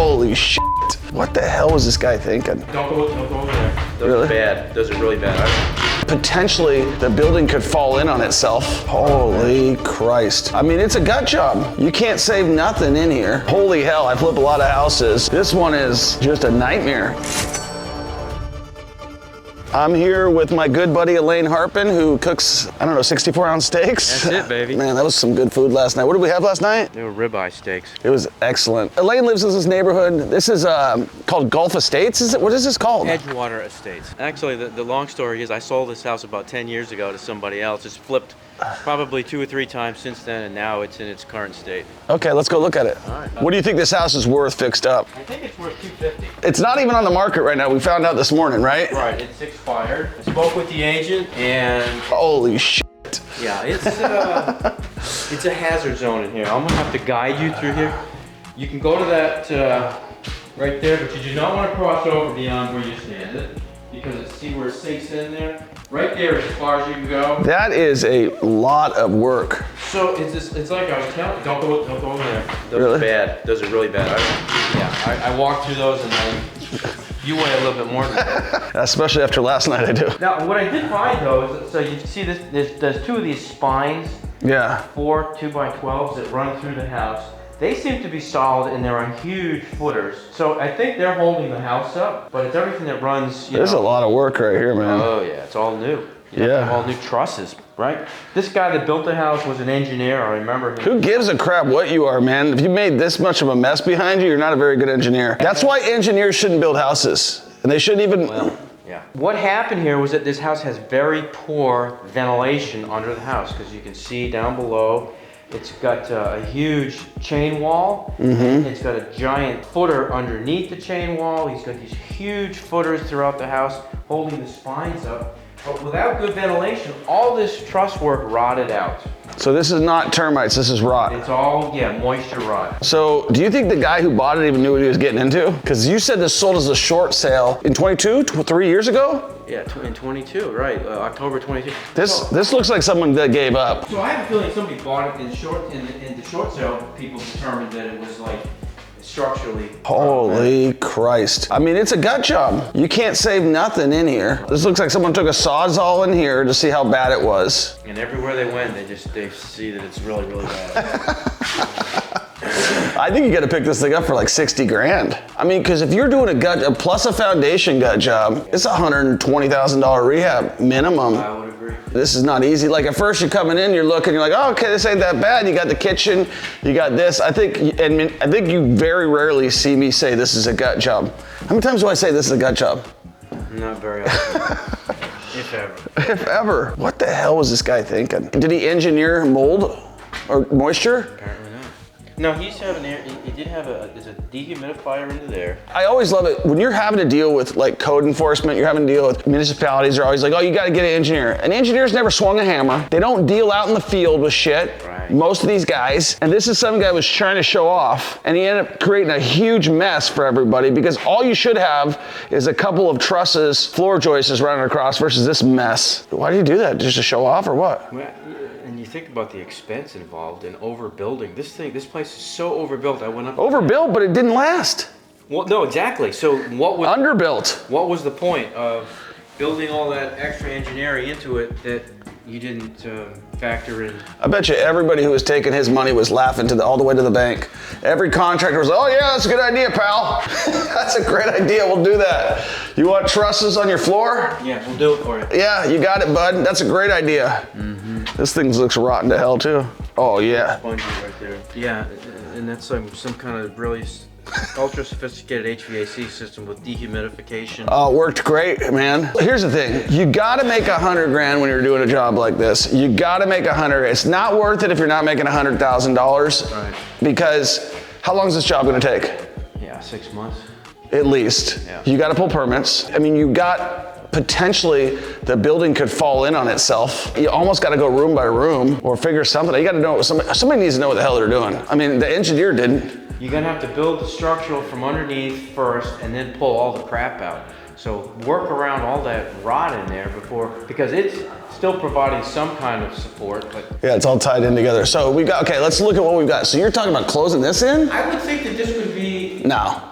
Holy shit. What the hell was this guy thinking? Don't go over there. Those Really? are bad. Those are really bad. Potentially, the building could fall in on itself. Holy Christ. I mean, it's a gut job. You can't save nothing in here. Holy hell, I flip a lot of houses. This one is just a nightmare. I'm here with my good buddy Elaine Harpin, who cooks, I don't know, 64-ounce steaks. That's it, baby. Man, that was some good food last night. What did we have last night? They were ribeye steaks. It was excellent. Elaine lives in this neighborhood. This is called Gulf Estates, is it? What is this called? Edgewater Estates. Actually, the long story is I sold this house about 10 years ago to somebody else. It's flipped probably 2 or 3 times since then, and now it's in its current state. Okay, let's go look at it. All right. What do you think this house is worth fixed up? I think it's worth $250. It's not even on the market right now. We found out this morning, right? Right, it's expired. I spoke with the agent, and Holy shit. yeah, it's a hazard zone in here. I'm gonna have to guide you through here. You can go to that right there, but you do not want to cross over beyond where you stand, because see where it sinks in there? Right there as far as you can go. That is a lot of work. So it's like I was telling you, don't go over there. Those Really? are bad. Those are really bad. I walked through those, and you weigh a little bit more than that. Especially after last night, I do. Now, what I did find though is, so you see this, there's 2 of these spines, Yeah. 4 2x12s that run through the house. They seem to be solid, and they're on huge footers. So I think they're holding the house up, but it's everything that runs, you There's know. a lot of work right here, man. Oh yeah, it's all new. You Yeah. have all new trusses, right? This guy that built the house was an engineer. I remember him. Who gives a crap what you are, man? If you made this much of a mess behind you, you're not a very good engineer. That's why engineers shouldn't build houses. And they shouldn't even... Well, yeah. What happened here was that this house has very poor ventilation under the house, because you can see down below, it's got a huge chain wall. Mm-hmm. It's got a giant footer underneath the chain wall. He's got these huge footers throughout the house holding the spines up. But without good ventilation, all this truss work rotted out. So this is not termites, this is rot. It's all, yeah, moisture rot. So do you think the guy who bought it even knew what he was getting into? Because you said this sold as a short sale in 22, 3 years ago? Yeah, in 22, right, October 22. This looks like someone that gave up. So I have a feeling somebody bought it in the short sale. People determined that it was like structurally. Holy Christ. I mean, it's a gut job. You can't save nothing in here. This looks like someone took a Sawzall in here to see how bad it was. And everywhere they went, they see that it's really, really bad. I think you gotta pick this thing up for like 60 grand. I mean, because if you're doing a gut, plus a foundation gut job, it's $120,000 rehab minimum. I would agree. This is not easy. Like at first you're coming in, you're looking, you're like, oh, okay, this ain't that bad. You got the kitchen, you got this. I think you very rarely see me say this is a gut job. How many times do I say this is a gut job? Not very often. If ever. If ever. What the hell was this guy thinking? Did he engineer mold or moisture? Apparently not. No, he did have there's a dehumidifier into there. I always love it when you're having to deal with like code enforcement, you're having to deal with municipalities are always like, oh, you got to get an engineer. An engineer's never swung a hammer. They don't deal out in the field with shit. Right. Most of these guys. And this is some guy was trying to show off and he ended up creating a huge mess for everybody because all you should have is a couple of trusses, floor joists running across versus this mess. Why do you do that? Just to show off or what? Well, and you think about the expense involved in overbuilding. This place is so overbuilt. I went up. Overbuilt, but it didn't last. Well, no, exactly. So what was Underbuilt. What was the point of building all that extra engineering into it that you didn't factor in? I bet you everybody who was taking his money was laughing all the way to the bank. Every contractor was, oh yeah, that's a good idea, pal. That's a great idea, we'll do that. You want trusses on your floor? Yeah, we'll do it for you. Yeah, you got it, bud. That's a great idea. Mm-hmm. This thing looks rotten to hell too. Oh yeah. Spongy right there. Yeah, and that's some kind of really ultra sophisticated HVAC system with dehumidification. Oh, it worked great, man. Here's the thing. You gotta make 100 grand when you're doing a job like this. You gotta make 100. It's not worth it if you're not making $100,000. Right. Because how long is this job gonna take? Yeah, 6 months. At least. Yeah. You gotta pull permits. I mean, you got potentially the building could fall in on itself. You almost gotta go room by room or figure something. You gotta know, somebody needs to know what the hell they're doing. I mean, the engineer didn't. You're gonna have to build the structural from underneath first and then pull all the crap out. So work around all that rot in there because it's still providing some kind of support, but. Yeah, it's all tied in together. So we got, okay, let's look at what we've got. So you're talking about closing this in? I would think that this would be, No.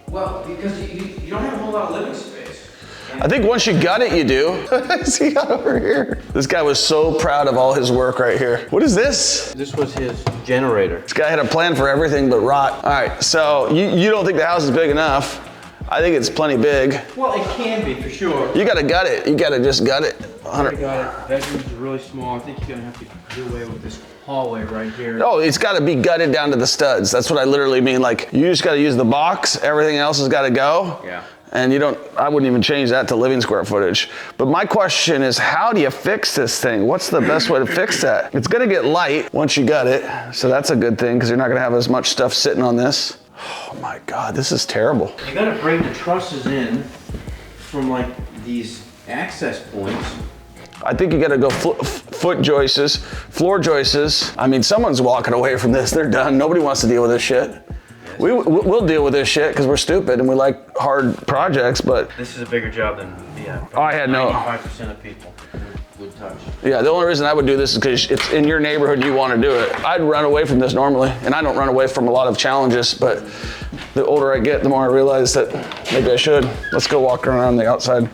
Well, because you don't have a whole lot of living space. I think once you gut it, you do. See over here. This guy was so proud of all his work right here. What is this? This was his generator. This guy had a plan for everything but rot. All right, so you don't think the house is big enough. I think it's plenty big. Well, it can be for sure. You gotta gut it. You gotta just gut it. I got it. Bedrooms are really small. I think you're gonna have to do away with this hallway right here. No, it's gotta be gutted down to the studs. That's what I literally mean. Like, you just gotta use the box. Everything else has gotta go. Yeah. And I wouldn't even change that to living square footage. But my question is, how do you fix this thing? What's the best way to fix that? It's gonna get light once you gut it. So that's a good thing, because you're not gonna have as much stuff sitting on this. Oh my God, this is terrible. You gotta bring the trusses in from like these access points. I think you gotta go foot joists, floor joists. I mean, someone's walking away from this. They're done. Nobody wants to deal with this shit. We'll deal with this shit because we're stupid and we like hard projects, but. This is a bigger job than, I had no. 95% of people would touch. Yeah, the only reason I would do this is because it's in your neighborhood and you want to do it. I'd run away from this normally, and I don't run away from a lot of challenges, but the older I get, the more I realize that maybe I should. Let's go walk around the outside,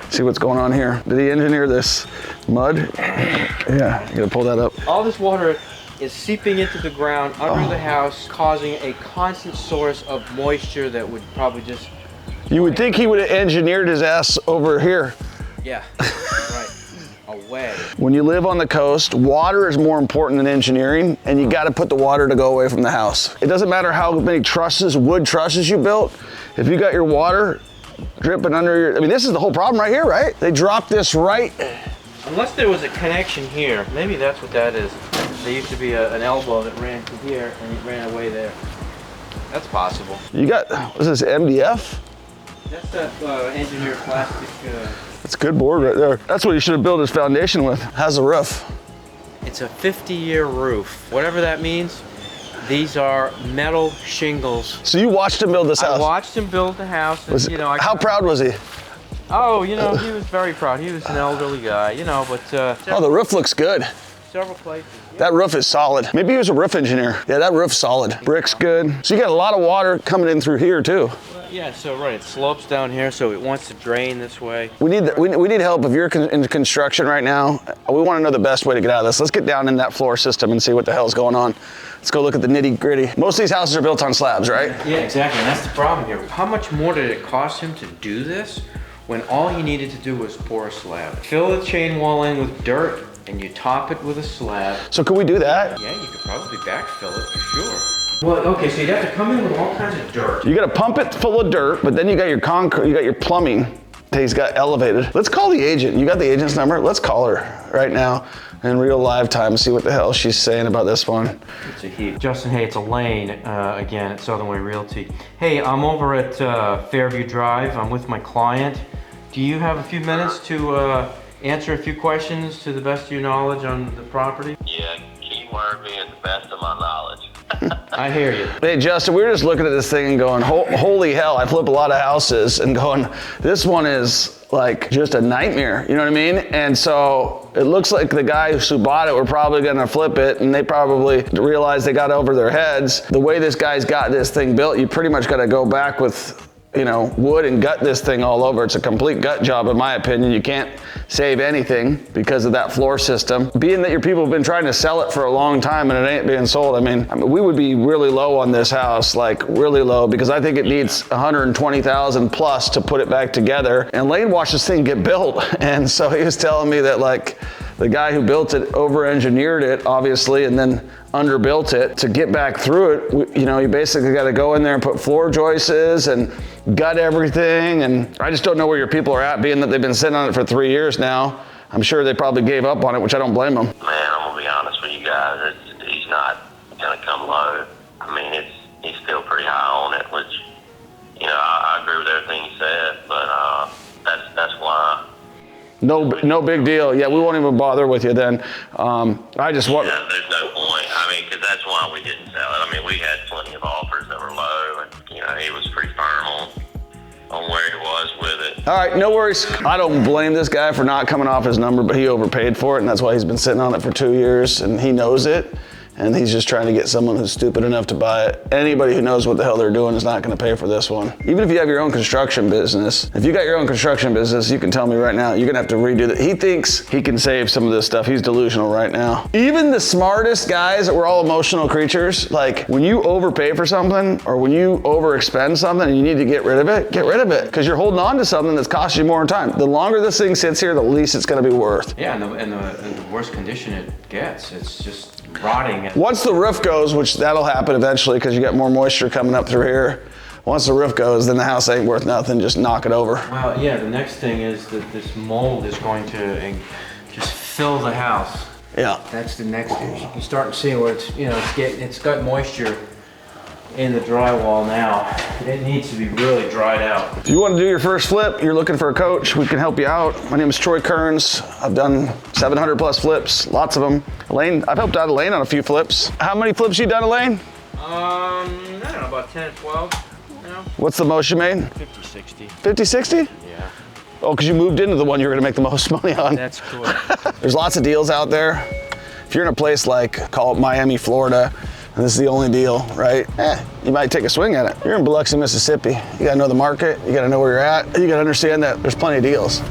see what's going on here. Did he engineer this mud? Yeah, you gotta pull that up. All this water is seeping into the ground under the house, causing a constant source of moisture that would probably just... You would think he would have engineered his ass over here. Yeah, right. Away. When you live on the coast, water is more important than engineering, and you gotta put the water to go away from the house. It doesn't matter how many wood trusses you built, if you got your water dripping under your, I mean, this is the whole problem right here, right? They dropped this right. Unless there was a connection here, maybe that's what that is. There used to be an elbow that ran to here, and it ran away there. That's possible. You got, what's this, MDF? That's that engineered plastic. That's a good board right there. That's what he should have built his foundation with. How's the roof? It's a 50-year roof. Whatever that means, these are metal shingles. So you watched him build this house? I watched him build the house. And, how proud was he? Oh, he was very proud. He was an elderly guy, but... oh, the roof looks good. Several places. Yeah. That roof is solid. Maybe he was a roof engineer. Yeah, that roof's solid. Brick's good. So you got a lot of water coming in through here too. Yeah, so right, it slopes down here, so it wants to drain this way. We need help. If you're in construction right now, we want to know the best way to get out of this. Let's get down in that floor system and see what the hell's going on. Let's go look at the nitty gritty. Most of these houses are built on slabs, right? Yeah, exactly, and that's the problem here. How much more did it cost him to do this when all he needed to do was pour a slab? Fill the chain wall in with dirt, and you top it with a slab. So could we do that? Yeah, you could probably backfill it for sure. Well, okay, so you'd have to come in with all kinds of dirt. You gotta pump it full of dirt, but then you got your concrete, you got your plumbing that he's got elevated. Let's call the agent. You got the agent's number? Let's call her right now in real live time, see what the hell she's saying about this one. It's a heap. Justin, hey, it's Elaine again at Southern Way Realty. Hey, I'm over at Fairview Drive. I'm with my client. Do you have a few minutes to answer a few questions to the best of your knowledge on the property? Yeah, keyword being the best of my knowledge. I hear you. Hey, Justin, we were just looking at this thing and going, holy hell, I flip a lot of houses and going, this one is like just a nightmare, you know what I mean? And so it looks like the guys who bought it were probably gonna flip it, and they probably realized they got over their heads. The way this guy's got this thing built, you pretty much gotta go back with wood and gut this thing all over. It's a complete gut job, in my opinion. You can't save anything because of that floor system. Being that your people have been trying to sell it for a long time and it ain't being sold, I mean, we would be really low on this house, like really low, because I think it needs 120,000 plus to put it back together. And Lane watched this thing get built, and so he was telling me that like the guy who built it over-engineered it, obviously, and then underbuilt it. To get back through it, you basically got to go in there and put floor joists and gut everything. And I just don't know where your people are at, being that they've been sitting on it for 3 years now. I'm sure they probably gave up on it, which I don't blame them. Man, I'm gonna be honest with you guys. He's not gonna come low. I mean, he's still pretty high on it, which I agree with everything he said, but that's why. No big deal. Yeah, we won't even bother with you then. I just want. Yeah, there's no point. I mean, because that's why we didn't sell it. I mean, we had plenty of offers that were low, and he was pretty firm on where he was with it. All right, no worries. I don't blame this guy for not coming off his number, but he overpaid for it, and that's why he's been sitting on it for 2 years, and he knows it. and he's just trying to get someone who's stupid enough to buy it. Anybody who knows what the hell they're doing is not gonna pay for this one. Even if you have your own construction business, if you got your own construction business, you can tell me right now, you're gonna have to redo that. He thinks he can save some of this stuff. He's delusional right now. Even the smartest guys that we're all emotional creatures, like when you overpay for something or when you overexpend something and you need to get rid of it, because you're holding on to something that's costing you more in time. The longer this thing sits here, the least it's gonna be worth. Yeah, and the worse condition it gets, it's just rotting. Once the roof goes, which that'll happen eventually because you got more moisture coming up through here, once the roof goes, then the house ain't worth nothing, just knock it over. Well, yeah, the next thing is that this mold is going to just fill the house. Yeah. That's the next thing. You can start to see where it's, you know, it's got moisture in the drywall now. It needs to be really dried out. If you want to do your first flip, you're looking for a coach, we can help you out. My name is Troy Kearns. I've done 700 plus flips, lots of them. Elaine, I've helped out Elaine on a few flips. How many flips you done, Elaine? I don't know, about 10 or 12. You know? What's the most you made? 50, 60. 50, 60? Yeah. Oh, because you moved into the one you're gonna make the most money on. That's cool. There's lots of deals out there. If you're in a place like, call it Miami, Florida, and this is the only deal, right? You might take a swing at it. You're in Biloxi, Mississippi. You gotta know the market, you gotta know where you're at, you gotta understand that there's plenty of deals.